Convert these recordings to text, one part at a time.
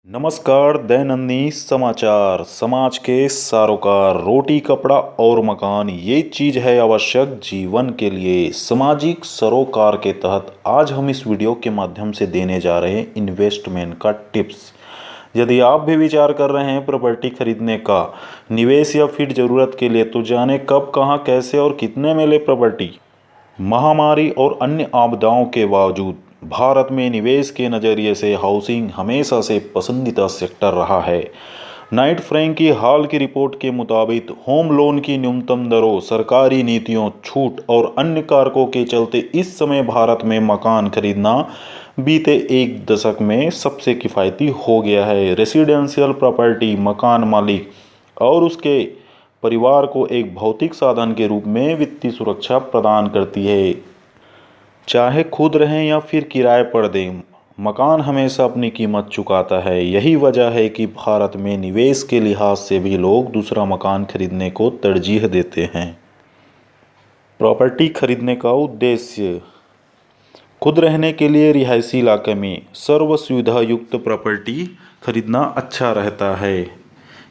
नमस्कार। दैनंदिन समाचार। समाज के सरोकार रोटी कपड़ा और मकान ये चीज़ है आवश्यक जीवन के लिए। सामाजिक सरोकार के तहत आज हम इस वीडियो के माध्यम से देने जा रहे हैं इन्वेस्टमेंट का टिप्स। यदि आप भी विचार कर रहे हैं प्रॉपर्टी खरीदने का, निवेश या फिर ज़रूरत के लिए, तो जाने कब, कहां, कैसे और कितने में ले प्रॉपर्टी। महामारी और अन्य आपदाओं के बावजूद भारत में निवेश के नज़रिए से हाउसिंग हमेशा से पसंदीदा सेक्टर रहा है। नाइट फ्रैंक की हाल की रिपोर्ट के मुताबिक होम लोन की न्यूनतम दरों, सरकारी नीतियों, छूट और अन्य कारकों के चलते इस समय भारत में मकान खरीदना बीते एक दशक में सबसे किफ़ायती हो गया है। रेसिडेंशियल प्रॉपर्टी मकान मालिक और उसके परिवार को एक भौतिक साधन के रूप में वित्तीय सुरक्षा प्रदान करती है। चाहे खुद रहें या फिर किराए पर दें, मकान हमेशा अपनी कीमत चुकाता है। यही वजह है कि भारत में निवेश के लिहाज से भी लोग दूसरा मकान खरीदने को तरजीह देते हैं। प्रॉपर्टी खरीदने का उद्देश्य: खुद रहने के लिए रिहायशी इलाके में सर्व सुविधा युक्त प्रॉपर्टी खरीदना अच्छा रहता है।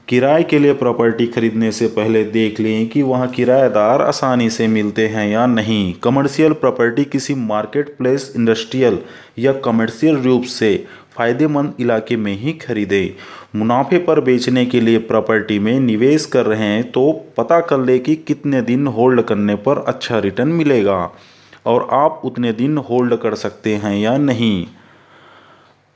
किराए के लिए प्रॉपर्टी खरीदने से पहले देख लें कि वहाँ किराएदार आसानी से मिलते हैं या नहीं। कमर्शियल प्रॉपर्टी किसी मार्केट प्लेस, इंडस्ट्रियल या कमर्शियल रूप से फ़ायदेमंद इलाके में ही खरीदें। मुनाफे पर बेचने के लिए प्रॉपर्टी में निवेश कर रहे हैं तो पता कर लें कि कितने दिन होल्ड करने पर अच्छा रिटर्न मिलेगा और आप उतने दिन होल्ड कर सकते हैं या नहीं।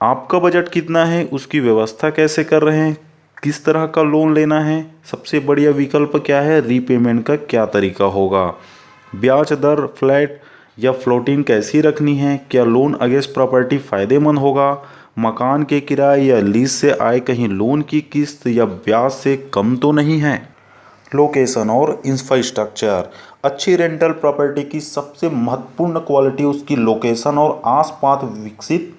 आपका बजट कितना है, उसकी व्यवस्था कैसे कर रहे हैं, किस तरह का लोन लेना है, सबसे बढ़िया विकल्प क्या है, रीपेमेंट का क्या तरीका होगा, ब्याज दर फ्लैट या फ्लोटिंग कैसी रखनी है, क्या लोन अगेंस्ट प्रॉपर्टी फ़ायदेमंद होगा, मकान के किराए या लीज से आए कहीं लोन की किस्त या ब्याज से कम तो नहीं है। लोकेशन और इंफ्रास्ट्रक्चर: अच्छी रेंटल प्रॉपर्टी की सबसे महत्वपूर्ण क्वालिटी उसकी लोकेशन और आसपास विकसित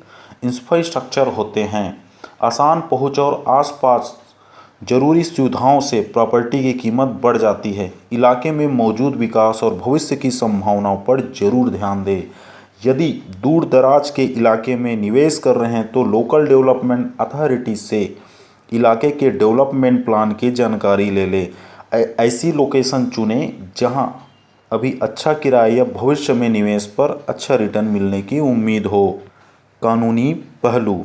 इंफ्रास्ट्रक्चर होते हैं। आसान पहुंच और आसपास जरूरी सुविधाओं से प्रॉपर्टी की कीमत बढ़ जाती है। इलाके में मौजूद विकास और भविष्य की संभावनाओं पर जरूर ध्यान दें। यदि दूर दराज के इलाके में निवेश कर रहे हैं तो लोकल डेवलपमेंट अथॉरिटी से इलाके के डेवलपमेंट प्लान की जानकारी ले लें। ऐसी लोकेशन चुनें जहां अभी अच्छा किराया या भविष्य में निवेश पर अच्छा रिटर्न मिलने की उम्मीद हो। कानूनी पहलू: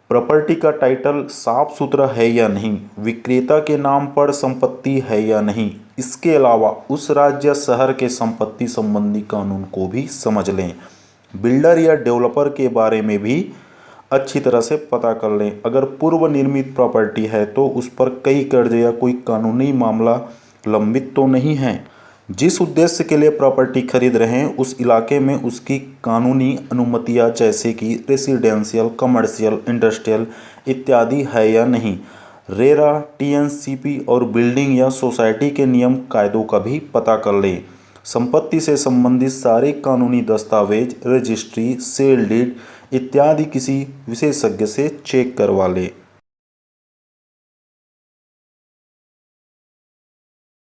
प्रॉपर्टी का टाइटल साफ सुथरा है या नहीं, विक्रेता के नाम पर संपत्ति है या नहीं। इसके अलावा उस राज्य या शहर के संपत्ति संबंधी कानून को भी समझ लें। बिल्डर या डेवलपर के बारे में भी अच्छी तरह से पता कर लें। अगर पूर्व निर्मित प्रॉपर्टी है तो उस पर कई कर्ज या कोई कानूनी मामला लंबित तो नहीं है। जिस उद्देश्य के लिए प्रॉपर्टी खरीद रहे हैं उस इलाके में उसकी कानूनी अनुमतियां जैसे कि रेसिडेंशियल, कमर्शियल, इंडस्ट्रियल इत्यादि है या नहीं। रेरा, टीएनसीपी और बिल्डिंग या सोसाइटी के नियम कायदों का भी पता कर लें। संपत्ति से संबंधित सारे कानूनी दस्तावेज, रजिस्ट्री, सेल डीड इत्यादि किसी विशेषज्ञ से चेक करवा लें।